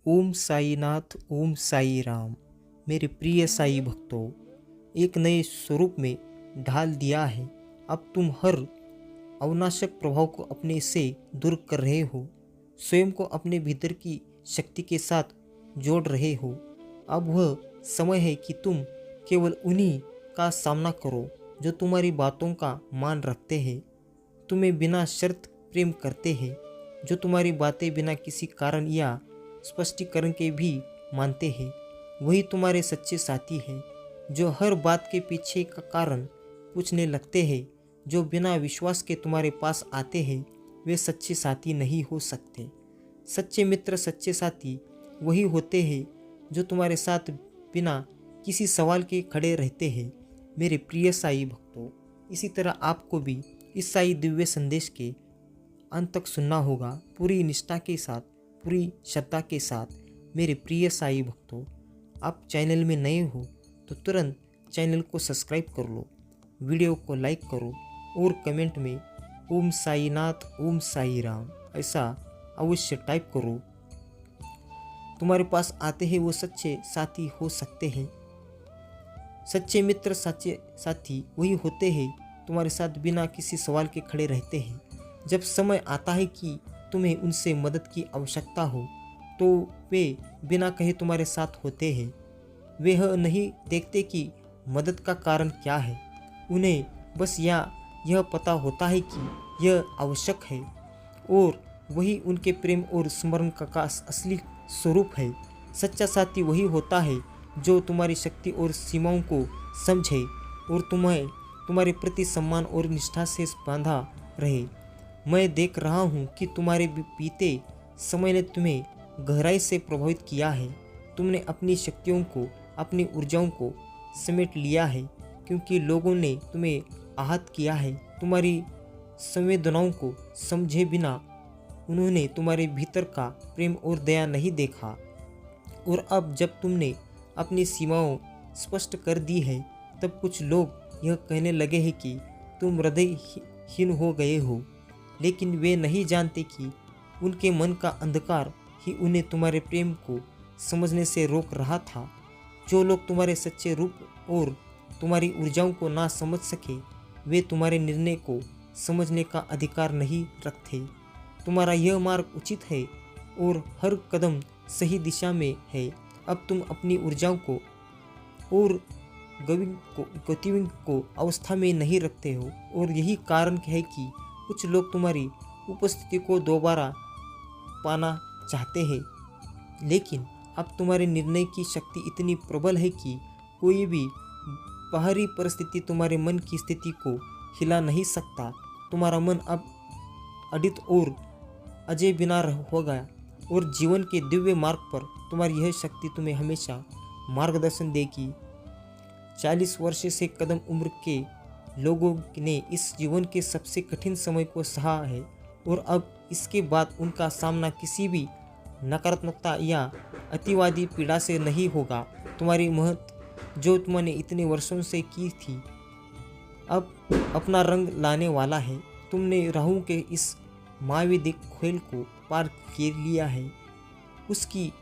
ओम साईनाथ, ओम साई राम। मेरे प्रिय साई भक्तों, एक नए स्वरूप में ढाल दिया है। अब तुम हर अवनाशक प्रभाव को अपने से दूर कर रहे हो, स्वयं को अपने भीतर की शक्ति के साथ जोड़ रहे हो। अब वह समय है कि तुम केवल उन्हीं का सामना करो जो तुम्हारी बातों का मान रखते हैं, तुम्हें बिना शर्त प्रेम करते हैं, जो तुम्हारी बातें बिना किसी कारण या स्पष्टीकरण के भी मानते हैं। वही तुम्हारे सच्चे साथी हैं। जो हर बात के पीछे का कारण पूछने लगते हैं, जो बिना विश्वास के तुम्हारे पास आते हैं, वे सच्चे साथी नहीं हो सकते। सच्चे मित्र, सच्चे साथी वही होते हैं जो तुम्हारे साथ बिना किसी सवाल के खड़े रहते हैं। मेरे प्रिय साई भक्तों, इसी तरह आपको भी इस साई दिव्य संदेश के अंत तक सुनना होगा, पूरी निष्ठा के साथ, पूरी श्रद्धा के साथ। मेरे प्रिय साई भक्तों, आप चैनल में नए हो तो तुरंत चैनल को सब्सक्राइब कर लो, वीडियो को लाइक करो और कमेंट में ओम साईनाथ, ओम साई राम ऐसा अवश्य टाइप करो। तुम्हारे पास आते हैं वो सच्चे साथी हो सकते हैं। सच्चे मित्र, सच्चे साथी वही होते हैं तुम्हारे साथ बिना किसी सवाल के खड़े रहते हैं। जब समय आता है कि तुम्हें उनसे मदद की आवश्यकता हो, तो वे बिना कहे तुम्हारे साथ होते हैं। वे यह नहीं देखते कि मदद का कारण क्या है, उन्हें बस यह पता होता है कि यह आवश्यक है, और वही उनके प्रेम और स्मरण का असली स्वरूप है। सच्चा साथी वही होता है जो तुम्हारी शक्ति और सीमाओं को समझे और तुम्हारे प्रति सम्मान और निष्ठा से बांधा रहे। मैं देख रहा हूँ कि तुम्हारे बीते समय ने तुम्हें गहराई से प्रभावित किया है। तुमने अपनी शक्तियों को, अपनी ऊर्जाओं को समेट लिया है, क्योंकि लोगों ने तुम्हें आहत किया है। तुम्हारी संवेदनाओं को समझे बिना उन्होंने तुम्हारे भीतर का प्रेम और दया नहीं देखा। और अब जब तुमने अपनी सीमाओं स्पष्ट कर दी है, तब कुछ लोग यह कहने लगे हैं कि तुम हृदयहीन हो गए हो। लेकिन वे नहीं जानते कि उनके मन का अंधकार ही उन्हें तुम्हारे प्रेम को समझने से रोक रहा था। जो लोग तुम्हारे सच्चे रूप और तुम्हारी ऊर्जाओं को ना समझ सके, वे तुम्हारे निर्णय को समझने का अधिकार नहीं रखते। तुम्हारा यह मार्ग उचित है और हर कदम सही दिशा में है। अब तुम अपनी ऊर्जाओं को और गतिविधियों को अवस्था में नहीं रखते हो, और यही कारण है कि कुछ लोग तुम्हारी उपस्थिति को दोबारा पाना चाहते हैं। लेकिन अब तुम्हारे निर्णय की शक्ति इतनी प्रबल है कि कोई भी बाहरी परिस्थिति तुम्हारे मन की स्थिति को हिला नहीं सकता। तुम्हारा मन अब अडित और अजय बिना होगा, और जीवन के दिव्य मार्ग पर तुम्हारी यह शक्ति तुम्हें हमेशा मार्गदर्शन देगी। 40 वर्ष से कम उम्र के लोगों ने इस जीवन के सबसे कठिन समय को सहा है, और अब इसके बाद उनका सामना किसी भी नकारात्मकता या अतिवादी पीड़ा से नहीं होगा। तुम्हारी मेहनत जो तुमने इतने वर्षों से की थी, अब अपना रंग लाने वाला है। तुमने राहु के इस मायावी खेल को पार कर लिया है। उसकी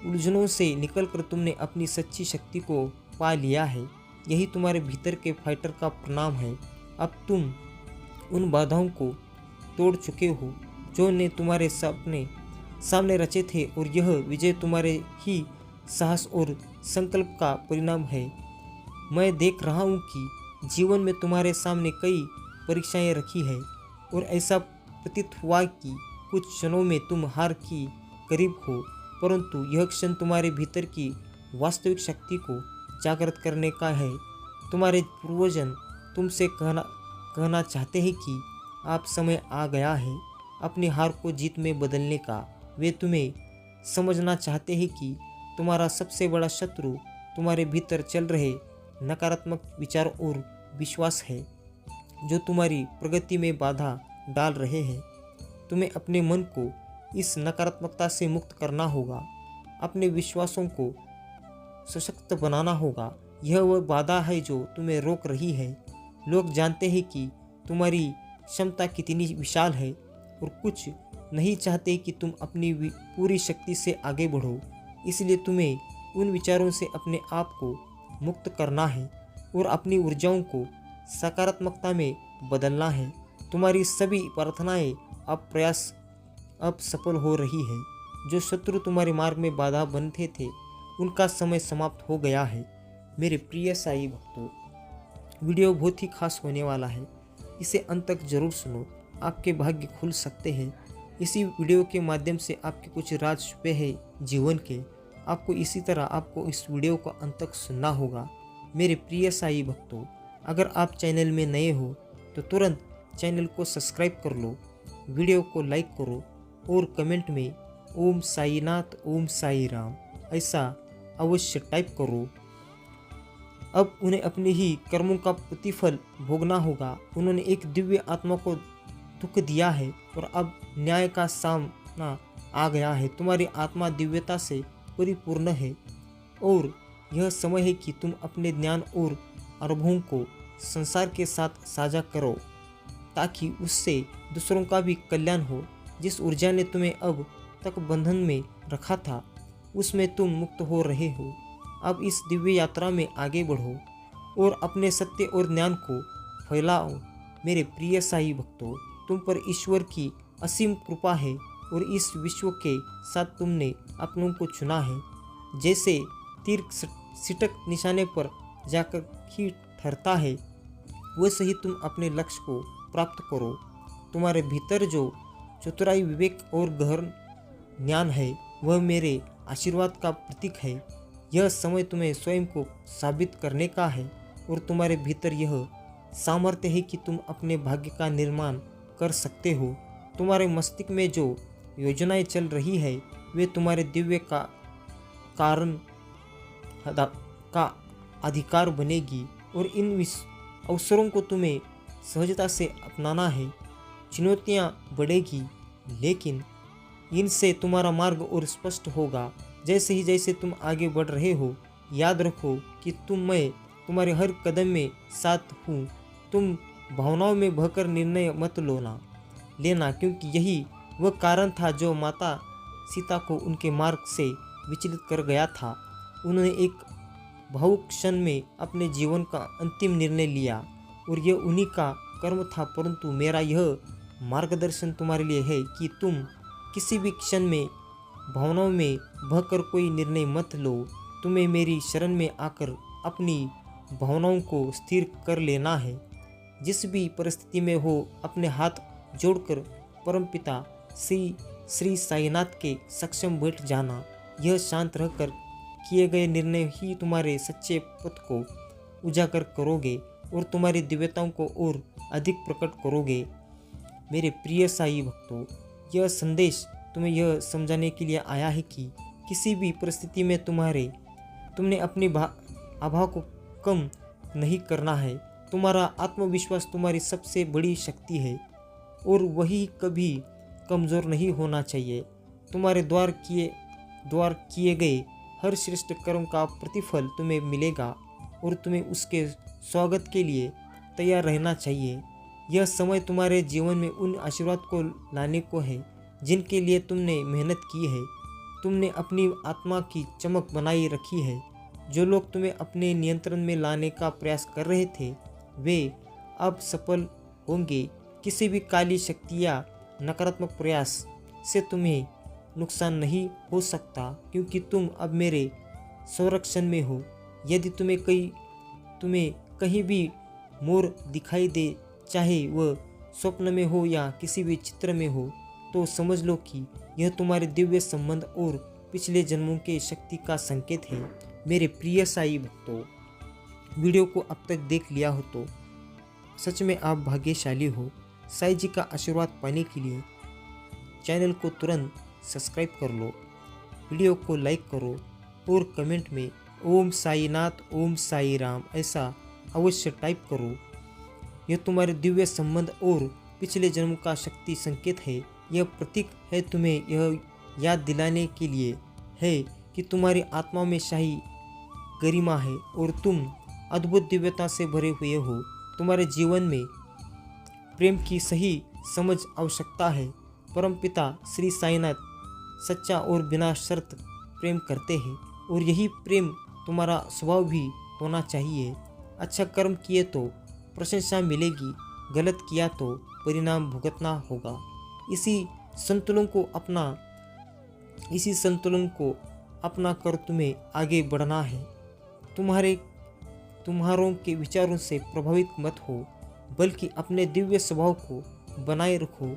उलझनों से निकलकर तुमने अपनी सच्ची शक्ति को पा लिया है। यही तुम्हारे भीतर के फाइटर का परिणाम है। अब तुम उन बाधाओं को तोड़ चुके हो जो ने तुम्हारे सपने सामने रचे थे, और यह विजय तुम्हारे ही साहस और संकल्प का परिणाम है। मैं देख रहा हूँ कि जीवन में तुम्हारे सामने कई परीक्षाएं रखी है, और ऐसा प्रतीत हुआ कि कुछ क्षणों में तुम हार की करीब हो, परंतु यह क्षण तुम्हारे भीतर की वास्तविक शक्ति को जागृत करने का है। तुम्हारे पूर्वजन तुमसे कहना चाहते हैं कि आप समय आ गया है अपनी हार को जीत में बदलने का। वे तुम्हें समझना चाहते हैं कि तुम्हारा सबसे बड़ा शत्रु तुम्हारे भीतर चल रहे नकारात्मक विचार और विश्वास है, जो तुम्हारी प्रगति में बाधा डाल रहे हैं। तुम्हें अपने मन को इस नकारात्मकता से मुक्त करना होगा, अपने विश्वासों को सशक्त बनाना होगा। यह वह बाधा है जो तुम्हें रोक रही है। लोग जानते हैं कि तुम्हारी क्षमता कितनी विशाल है, और कुछ नहीं चाहते कि तुम अपनी पूरी शक्ति से आगे बढ़ो, इसलिए तुम्हें उन विचारों से अपने आप को मुक्त करना है और अपनी ऊर्जाओं को सकारात्मकता में बदलना है। तुम्हारी सभी प्रार्थनाएं अब सफल हो रही है। जो शत्रु तुम्हारे मार्ग में बाधा बनते थे, उनका समय समाप्त हो गया है। मेरे प्रिय साई भक्तों, वीडियो बहुत ही खास होने वाला है, इसे अंत तक जरूर सुनो, आपके भाग्य खुल सकते हैं। इसी वीडियो के माध्यम से आपके कुछ राज छुपे हैं जीवन के। आपको इसी तरह आपको इस वीडियो को अंत तक सुनना होगा। मेरे प्रिय साई भक्तों, अगर आप चैनल में नए हो तो तुरंत चैनल को सब्सक्राइब कर लो, वीडियो को लाइक करो और कमेंट में ओम साईनाथ ओम साई राम ऐसा अवश्य टाइप करो। अब उन्हें अपने ही कर्मों का प्रतिफल भोगना होगा। उन्होंने एक दिव्य आत्मा को दुख दिया है और अब न्याय का सामना आ गया है। तुम्हारी आत्मा दिव्यता से परिपूर्ण है और यह समय है कि तुम अपने ज्ञान और अनुभवों को संसार के साथ साझा करो, ताकि उससे दूसरों का भी कल्याण हो। जिस ऊर्जा ने तुम्हें अब तक बंधन में रखा था, उसमें तुम मुक्त हो रहे हो। अब इस दिव्य यात्रा में आगे बढ़ो और अपने सत्य और ज्ञान को फैलाओ। मेरे प्रिय साई भक्तों, तुम पर ईश्वर की असीम कृपा है और इस विश्व के साथ तुमने अपनों को चुना है। जैसे तीर सिटक निशाने पर जाकर ही ठहरता है, वैसे ही तुम अपने लक्ष्य को प्राप्त करो। तुम्हारे भीतर जो चतुराई, विवेक और गहन ज्ञान है, वह मेरे आशीर्वाद का प्रतीक है। यह समय तुम्हें स्वयं को साबित करने का है और तुम्हारे भीतर यह सामर्थ्य है कि तुम अपने भाग्य का निर्माण कर सकते हो। तुम्हारे मस्तिष्क में जो योजनाएं चल रही है, वे तुम्हारे दिव्य का कारण का अधिकार बनेगी और इन अवसरों को तुम्हें सहजता से अपनाना है। चुनौतियां बढ़ेगी, लेकिन इनसे तुम्हारा मार्ग और स्पष्ट होगा। जैसे तुम आगे बढ़ रहे हो, याद रखो कि मैं तुम्हारे हर कदम में साथ हूँ। तुम भावनाओं में बहकर निर्णय मत लेना, क्योंकि यही वह कारण था जो माता सीता को उनके मार्ग से विचलित कर गया था। उन्होंने एक भावुक क्षण में अपने जीवन का अंतिम निर्णय लिया और यह उन्हीं का कर्म था। परंतु मेरा यह मार्गदर्शन तुम्हारे लिए है कि तुम किसी भी क्षण में भावनाओं में बहकर कोई निर्णय मत लो। तुम्हें मेरी शरण में आकर अपनी भावनाओं को स्थिर कर लेना है। जिस भी परिस्थिति में हो, अपने हाथ जोड़कर परमपिता श्री साईनाथ के सक्षम बैठ जाना। यह शांत रहकर किए गए निर्णय ही तुम्हारे सच्चे पथ को उजागर करोगे और तुम्हारी दिव्यताओं को और अधिक प्रकट करोगे। मेरे प्रिय साई भक्तों, यह संदेश तुम्हें यह समझाने के लिए आया है कि किसी भी परिस्थिति में तुमने अपने अभाव को कम नहीं करना है। तुम्हारा आत्मविश्वास तुम्हारी सबसे बड़ी शक्ति है और वही कभी कमज़ोर नहीं होना चाहिए। तुम्हारे द्वार किए गए हर श्रेष्ठ कर्म का प्रतिफल तुम्हें मिलेगा और तुम्हें उसके स्वागत के लिए तैयार रहना चाहिए। यह समय तुम्हारे जीवन में उन आशीर्वाद को लाने को है जिनके लिए तुमने मेहनत की है। तुमने अपनी आत्मा की चमक बनाई रखी है। जो लोग तुम्हें अपने नियंत्रण में लाने का प्रयास कर रहे थे, वे अब सफल होंगे। किसी भी काली शक्ति या नकारात्मक प्रयास से तुम्हें नुकसान नहीं हो सकता, क्योंकि तुम अब मेरे संरक्षण में हो। यदि तुम्हें कहीं भी मोर दिखाई दे, चाहे वह स्वप्न में हो या किसी भी चित्र में हो, तो समझ लो कि यह तुम्हारे दिव्य संबंध और पिछले जन्मों के शक्ति का संकेत है। मेरे प्रिय साई भक्तों, वीडियो को अब तक देख लिया हो तो सच में आप भाग्यशाली हो। साई जी का आशीर्वाद पाने के लिए चैनल को तुरंत सब्सक्राइब कर लो, वीडियो को लाइक करो और कमेंट में ओम साईनाथ ओम साई राम ऐसा अवश्य टाइप करो। यह तुम्हारे दिव्य संबंध और पिछले जन्म का शक्ति संकेत है। यह प्रतीक है तुम्हें यह याद दिलाने के लिए है कि तुम्हारी आत्मा में शाही गरिमा है और तुम अद्भुत दिव्यता से भरे हुए हो। तुम्हारे जीवन में प्रेम की सही समझ आवश्यकता है। परमपिता श्री साईनाथ सच्चा और बिना शर्त प्रेम करते हैं और यही प्रेम तुम्हारा स्वभाव भी होना चाहिए। अच्छा कर्म किए तो प्रशंसा मिलेगी, गलत किया तो परिणाम भुगतना होगा। इसी संतुलन को अपना कर तुम्हें आगे बढ़ना है। तुम्हारों के विचारों से प्रभावित मत हो, बल्कि अपने दिव्य स्वभाव को बनाए रखो।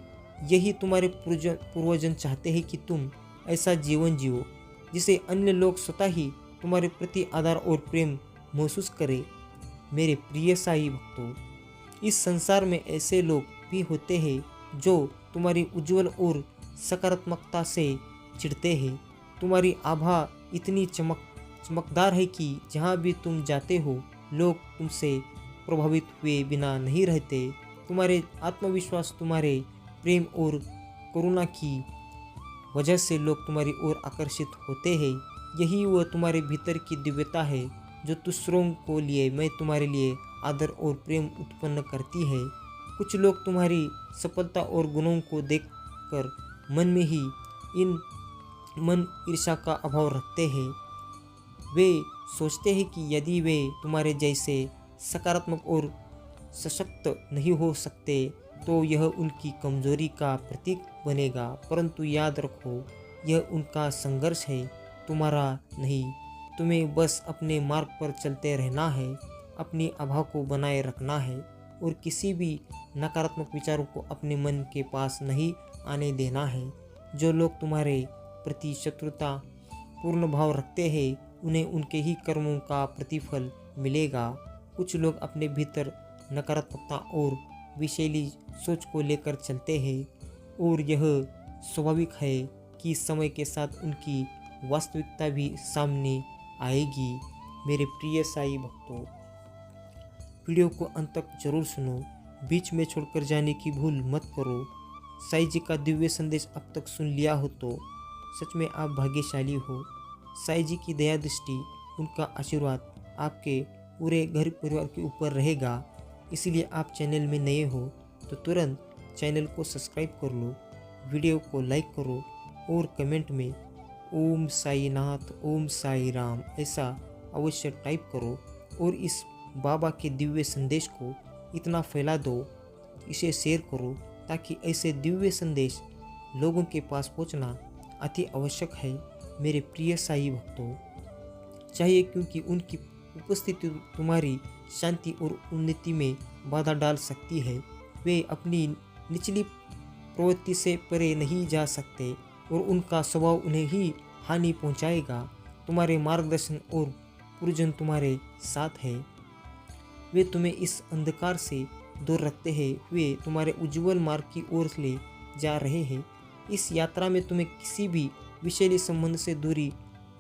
यही तुम्हारे पूर्वजन चाहते हैं कि तुम ऐसा जीवन जियो जिसे अन्य लोग स्वतः ही तुम्हारे प्रति आदर और प्रेम महसूस करें। मेरे प्रिय साई भक्तों, इस संसार में ऐसे लोग भी होते हैं जो तुम्हारी उज्जवल और सकारात्मकता से चिढ़ते हैं। तुम्हारी आभा इतनी चमकदार है कि जहाँ भी तुम जाते हो लोग तुमसे प्रभावित हुए बिना नहीं रहते। तुम्हारे आत्मविश्वास, तुम्हारे प्रेम और करुणा की वजह से लोग तुम्हारी ओर आकर्षित होते हैं। यही वह तुम्हारे भीतर की दिव्यता है जो दूसरों को लिए मैं तुम्हारे लिए आदर और प्रेम उत्पन्न करती है। कुछ लोग तुम्हारी सफलता और गुणों को देखकर मन ईर्ष्या का अभाव रखते हैं। वे सोचते हैं कि यदि वे तुम्हारे जैसे सकारात्मक और सशक्त नहीं हो सकते तो यह उनकी कमजोरी का प्रतीक बनेगा। परंतु याद रखो, यह उनका संघर्ष है, तुम्हारा नहीं। तुम्हें बस अपने मार्ग पर चलते रहना है, अपनी आभा को बनाए रखना है और किसी भी नकारात्मक विचारों को अपने मन के पास नहीं आने देना है। जो लोग तुम्हारे प्रति शत्रुता पूर्ण भाव रखते हैं उन्हें उनके ही कर्मों का प्रतिफल मिलेगा। कुछ लोग अपने भीतर नकारात्मकता और विषैली सोच को लेकर चलते हैं और यह स्वाभाविक है कि समय के साथ उनकी वास्तविकता भी सामने आएगी। मेरे प्रिय साई भक्तों, वीडियो को अंत तक जरूर सुनो, बीच में छोड़कर जाने की भूल मत करो। साई जी का दिव्य संदेश अब तक सुन लिया हो तो सच में आप भाग्यशाली हो। साई जी की दया दृष्टि, उनका आशीर्वाद आपके पूरे घर परिवार के ऊपर रहेगा। इसलिए आप चैनल में नए हो तो तुरंत चैनल को सब्सक्राइब कर लो, वीडियो को लाइक करो और कमेंट में ओम साई नाथ, ओम साई राम ऐसा अवश्य टाइप करो और इस बाबा के दिव्य संदेश को इतना फैला दो, इसे शेयर करो ताकि ऐसे दिव्य संदेश लोगों के पास पहुंचना अति आवश्यक है। मेरे प्रिय साई भक्तों, चाहिए क्योंकि उनकी उपस्थिति तुम्हारी शांति और उन्नति में बाधा डाल सकती है। वे अपनी निचली प्रवृत्ति से परे नहीं जा सकते और उनका स्वभाव उन्हें ही हानि पहुंचाएगा। तुम्हारे मार्गदर्शन और पुरजन तुम्हारे साथ है। वे तुम्हें इस अंधकार से दूर रखते हैं, वे तुम्हारे उज्जवल मार्ग की ओर ले जा रहे हैं। इस यात्रा में तुम्हें किसी भी विषैले संबंध से दूरी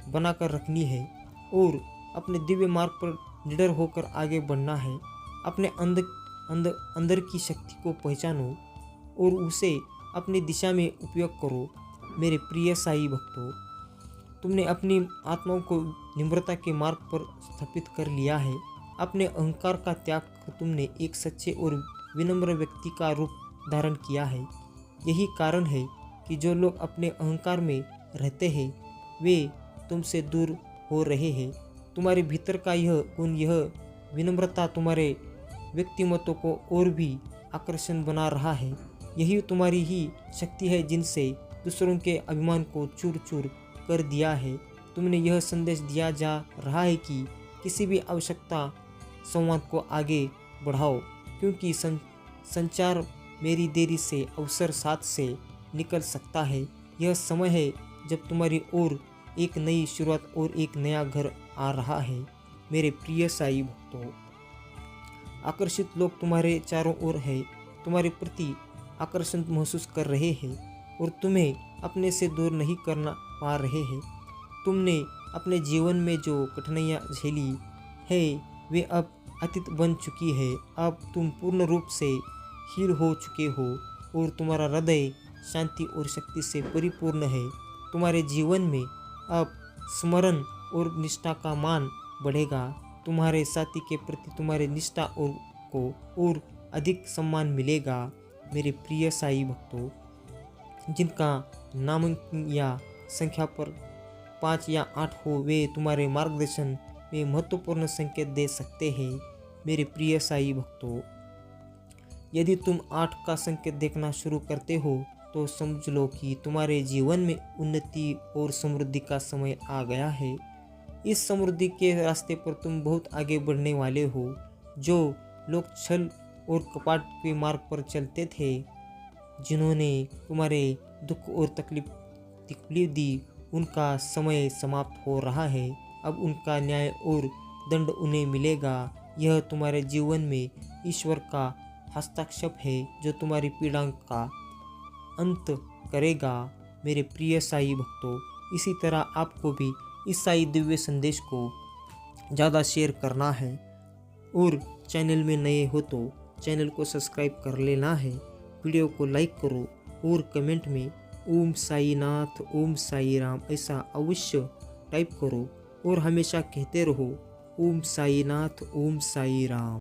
बनाकर रखनी है और अपने दिव्य मार्ग पर निडर होकर आगे बढ़ना है। अपने अंदर की शक्ति को पहचानो और उसे अपनी दिशा में उपयोग करो। मेरे प्रिय साई भक्तों, तुमने अपनी आत्माओं को निम्रता के मार्ग पर स्थापित कर लिया है। अपने अहंकार का त्याग कर तुमने एक सच्चे और विनम्र व्यक्ति का रूप धारण किया है। यही कारण है कि जो लोग अपने अहंकार में रहते हैं वे तुमसे दूर हो रहे हैं। तुम्हारे भीतर का यह गुण, यह विनम्रता तुम्हारे व्यक्तिमत्व को और भी आकर्षण बना रहा है। यही तुम्हारी ही शक्ति है जिनसे दूसरों के अभिमान को चूर चूर कर दिया है। तुमने यह संदेश दिया जा रहा है कि किसी भी आवश्यकता संवाद को आगे बढ़ाओ, क्योंकि संचार मेरी देरी से अवसर साथ से निकल सकता है। यह समय है जब तुम्हारी ओर एक नई शुरुआत और एक नया घर आ रहा है। मेरे प्रिय साई भक्तों, आकर्षित लोग तुम्हारे चारों ओर है, तुम्हारे प्रति आकर्षण महसूस कर रहे हैं और तुम्हें अपने से दूर नहीं करना पा रहे हैं। तुमने अपने जीवन में जो कठिनाइयाँ झेली है वे अब अतीत बन चुकी है। अब तुम पूर्ण रूप से हील हो चुके हो और तुम्हारा हृदय शांति और शक्ति से परिपूर्ण है। तुम्हारे जीवन में अब स्मरण और निष्ठा का मान बढ़ेगा। तुम्हारे साथी के प्रति तुम्हारे निष्ठा और अधिक सम्मान मिलेगा। मेरे प्रिय साई भक्तों, जिनका नामांकन या संख्या पर 5 या 8 हो, वे तुम्हारे मार्गदर्शन में महत्वपूर्ण संकेत दे सकते हैं। मेरे प्रिय साई भक्तों, यदि तुम 8 का संकेत देखना शुरू करते हो तो समझ लो कि तुम्हारे जीवन में उन्नति और समृद्धि का समय आ गया है। इस समृद्धि के रास्ते पर तुम बहुत आगे बढ़ने वाले हो। जो लोग छल और कपट के मार्ग पर चलते थे, जिन्होंने तुम्हारे दुख और तकलीफ दी, उनका समय समाप्त हो रहा है। अब उनका न्याय और दंड उन्हें मिलेगा। यह तुम्हारे जीवन में ईश्वर का हस्तक्षेप है जो तुम्हारी पीड़ा का अंत करेगा। मेरे प्रिय साई भक्तों, इसी तरह आपको भी इस साई दिव्य संदेश को ज़्यादा शेयर करना है और चैनल में नए हो तो चैनल को सब्सक्राइब कर लेना है। वीडियो को लाइक करो और कमेंट में ओम साई नाथ, ओम साई राम ऐसा अवश्य टाइप करो और हमेशा कहते रहो ओम साई नाथ, ओम साई राम।